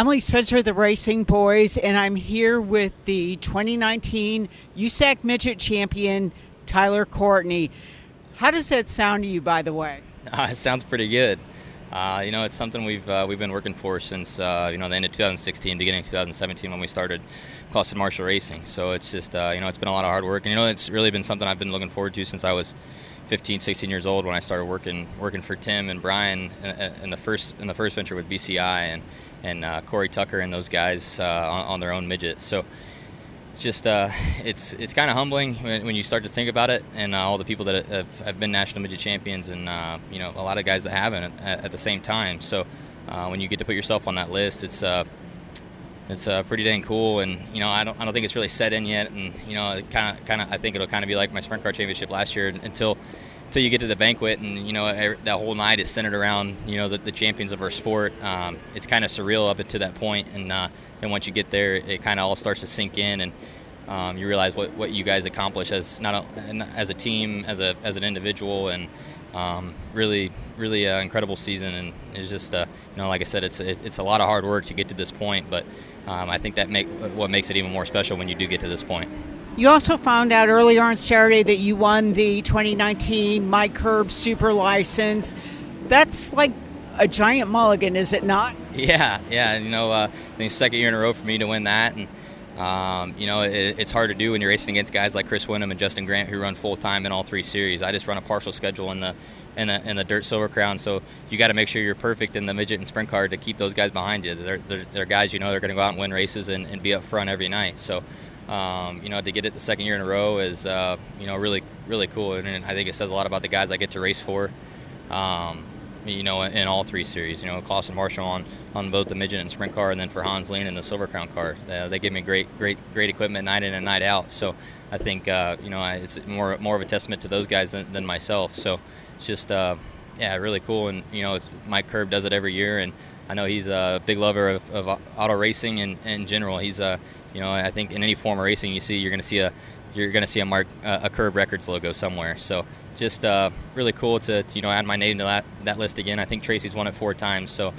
I'm Lee Spencer of the RacinBoys, and I'm here with the 2019 USAC Midget champion, Tyler Courtney. How does that sound to you, by the way? It sounds pretty good. It's something we've been working for since the end of 2016, beginning of 2017 when we started Clausen Marshall Racing. So it's just it's been a lot of hard work, and it's really been something I've been looking forward to since I was 15, 16 years old when I started working for Tim and Brian in the first venture with BCI and Corey Tucker and those guys on their own midget. So just it's kind of humbling when you start to think about it, and all the people that have been national midget champions, and a lot of guys that haven't at the same time. So when you get to put yourself on that list, it's pretty dang cool. And I don't think it's really set in yet. And it kind of I think it'll kind of be like my sprint car championship last year until you get to the banquet, and that whole night is centered around the champions of our sport. It's kind of surreal up until that point, and then once you get there, it kind of all starts to sink in, and you realize what you guys accomplish as a team, as an individual, and really incredible season. And it's just like I said, it's a lot of hard work to get to this point, but I think what makes it even more special when you do get to this point. You also found out earlier on Saturday that you won the 2019 Mike Herb Super License. That's like a giant mulligan, is it not? Yeah. I think it's the second year in a row for me to win that, and it's hard to do when you're racing against guys like Chris Wyndham and Justin Grant who run full time in all three series. I just run a partial schedule in the Dirt Silver Crown, so you got to make sure you're perfect in the midget and sprint car to keep those guys behind you. They're guys they're going to go out and win races and be up front every night. So to get it the second year in a row is really, really cool, and I think it says a lot about the guys I get to race for. In all three series, Clausen Marshall on both the midget and sprint car, and then for Hans Lean in the Silver Crown car. They give me great equipment night in and night out. So I think it's more of a testament to those guys than myself. So it's just really cool. And Mike Herb does it every year, and I know he's a big lover of auto racing in general. He's I think in any form of racing you see, you're going to see a Curb Records logo somewhere. So just really cool to add my name to that list again. I think Tracy's won it 4 times. So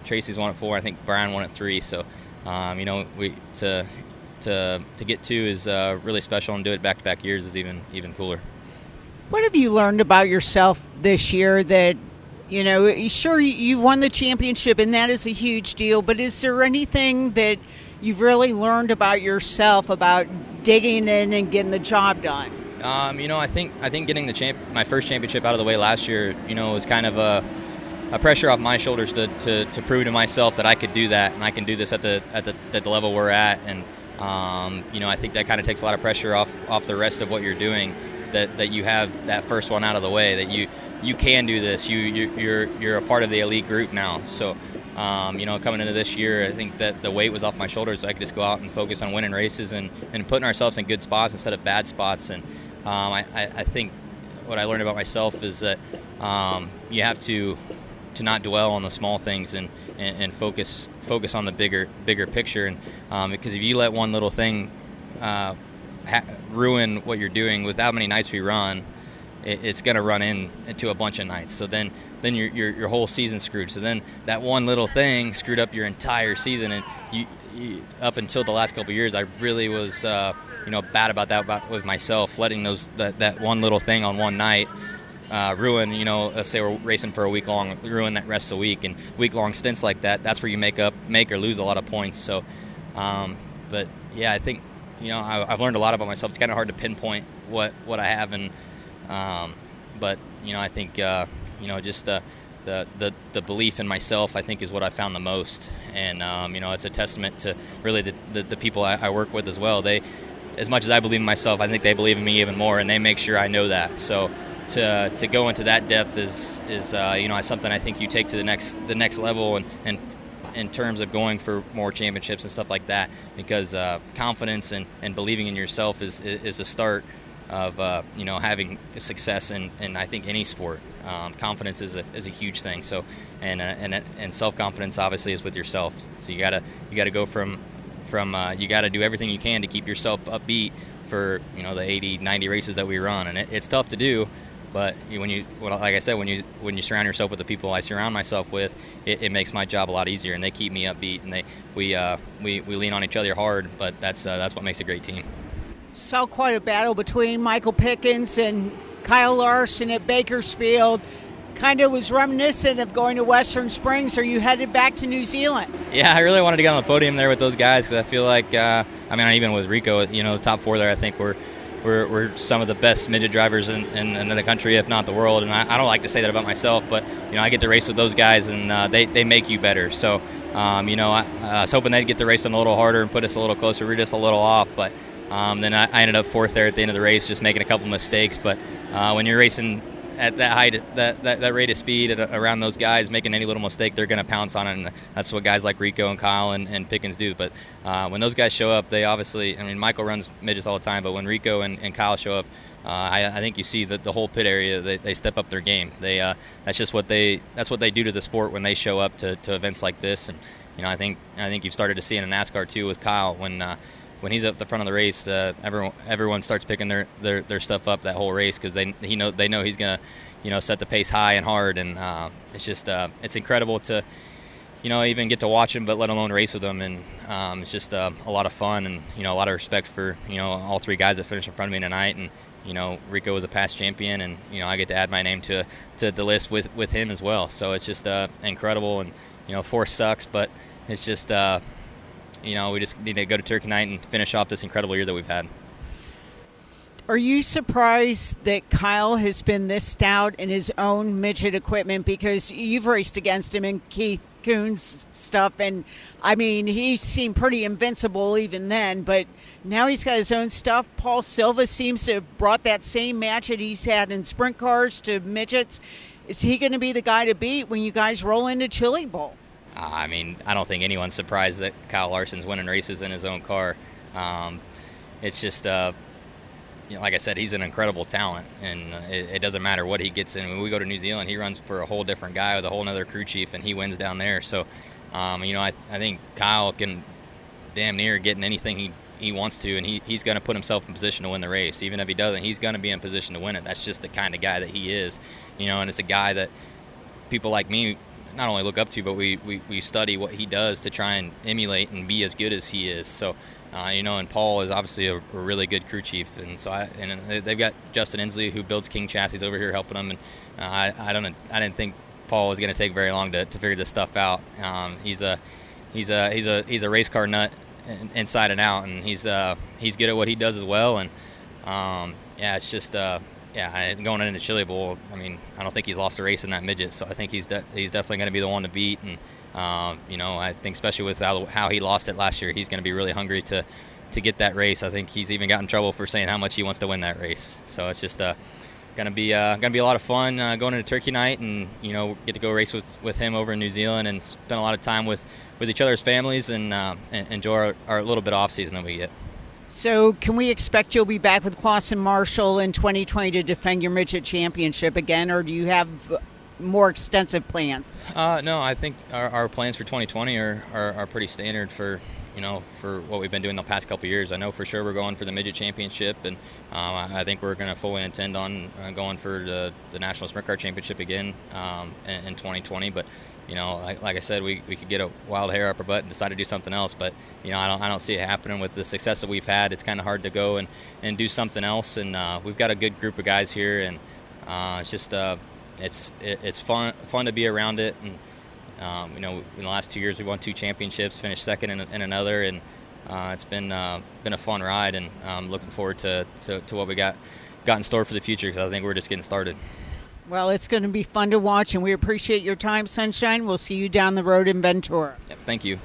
Tracy's won it 4. I think Brian won it 3. So to get 2 is really special, and do it back-to-back years is even cooler. What have you learned about yourself this year that sure, you've won the championship, and that is a huge deal, but is there anything that you've really learned about yourself, about digging in and getting the job done? I think getting my first championship out of the way last year, was kind of a pressure off my shoulders to prove to myself that I could do that, and I can do this at the level we're at. And I think that kind of takes a lot of pressure off the rest of what you're doing. That you have that first one out of the way, that you can do this. You're a part of the elite group now. So coming into this year, I think that the weight was off my shoulders. I could just go out and focus on winning races and putting ourselves in good spots instead of bad spots. And I think what I learned about myself is that you have to not dwell on the small things and focus on the bigger picture. And because if you let one little thing ruin what you're doing, with how many nights we run, it's going to run into a bunch of nights. So then your whole season's screwed. So then that one little thing screwed up your entire season. And you up until the last couple of years, I really was bad about that with myself, letting that one little thing on one night ruin. Let's say we're racing for a week long, ruin that rest of the week. And week-long stints like that's where you make or lose a lot of points. So, but yeah, I think I've learned a lot about myself. It's kind of hard to pinpoint what I have, and but I think just the belief in myself, I think, is what I found the most. And it's a testament to really the people I work with as well. They, as much as I believe in myself, I think they believe in me even more, and they make sure I know that. So to go into that depth is something I think you take to the next level, and in terms of going for more championships and stuff like that, because confidence and believing in yourself is the start of having success in I think any sport. Confidence is a huge thing. So and self-confidence obviously is with yourself. So you gotta go from you gotta do everything you can to keep yourself upbeat for the 80-90 races that we run, and it's tough to do. But like I said, when you surround yourself with the people I surround myself with, it makes my job a lot easier, and they keep me upbeat, and we lean on each other hard. But that's what makes a great team. Saw quite a battle between Michael Pickens and Kyle Larson at Bakersfield. Kind of was reminiscent of going to Western Springs. Are you headed back to New Zealand? Yeah, I really wanted to get on the podium there with those guys because I feel like, even with Rico, the top 4 there, I think we're some of the best midget drivers in the country, if not the world. And I don't like to say that about myself, but I get to race with those guys, and they make you better. So, I was hoping they'd get to race them a little harder and put us a little closer. We're just a little off, but then I ended up 4th there at the end of the race, just making a couple mistakes. But when you're racing at that height, that rate of speed around those guys, making any little mistake, they're going to pounce on it, and that's what guys like Rico and Kyle and Pickens do. But when those guys show up, they obviously, Michael runs midgets all the time, but when Rico and Kyle show up, I think you see the whole pit area, they step up their game. That's what they do to the sport when they show up to events like this. And I think you've started to see it in NASCAR too with Kyle when he's up the front of the race, everyone starts picking their stuff up that whole race because they know he's gonna set the pace high and hard, and it's incredible to even get to watch him, but let alone race with him, and it's just a lot of fun, and a lot of respect for all 3 guys that finished in front of me tonight. And Rico was a past champion, and I get to add my name to the list with him as well. So it's just incredible, and 4 sucks, but it's just. We just need to go to Turkey Night and finish off this incredible year that we've had. Are you surprised that Kyle has been this stout in his own midget equipment? Because you've raced against him in Keith Coon's stuff, and he seemed pretty invincible even then, but now he's got his own stuff. Paul Silva seems to have brought that same match that he's had in sprint cars to midgets. Is he going to be the guy to beat when you guys roll into Chili Bowl? I don't think anyone's surprised that Kyle Larson's winning races in his own car. It's just, like I said, he's an incredible talent, and it doesn't matter what he gets in. When we go to New Zealand, he runs for a whole different guy with a whole other crew chief, and he wins down there. So, I think Kyle can damn near get in anything he wants to, and he's going to put himself in position to win the race. Even if he doesn't, he's going to be in position to win it. That's just the kind of guy that he is, and it's a guy that people like me not only look up to, but we study what he does to try and emulate and be as good as he is. So, and Paul is obviously a really good crew chief, and so they've got Justin Inslee who builds King chassis over here helping them, and I didn't think Paul was going to take very long to figure this stuff out. He's a race car nut inside and out, and he's good at what he does as well. And it's just. Going into Chili Bowl, I don't think he's lost a race in that midget, so I think he's definitely going to be the one to beat. And I think especially with how he lost it last year, he's going to be really hungry to get that race. I think he's even got in trouble for saying how much he wants to win that race. So it's just going to be a lot of fun going into Turkey Night, and get to go race with him over in New Zealand and spend a lot of time with each other's families and enjoy our little bit of off season that we get. So can we expect you'll be back with Clausen Marshall in 2020 to defend your midget championship again, or do you have more extensive plans? No, I think our plans for 2020 are pretty standard for what we've been doing the past couple of years. I know for sure we're going for the midget championship, and I think we're going to fully intend on going for the National Sprint Car Championship again in 2020. But like I said, we could get a wild hair up our butt and decide to do something else. But I don't see it happening with the success that we've had. It's kind of hard to go and do something else. And we've got a good group of guys here, and it's just it's fun to be around it. And in the last 2 years we won 2 championships, finished second in another, and it's been a fun ride. And I'm looking forward to what we got in store for the future, because I think we're just getting started. Well, it's going to be fun to watch, and we appreciate your time, Sunshine. We'll see you down the road in Ventura. Yep, thank you.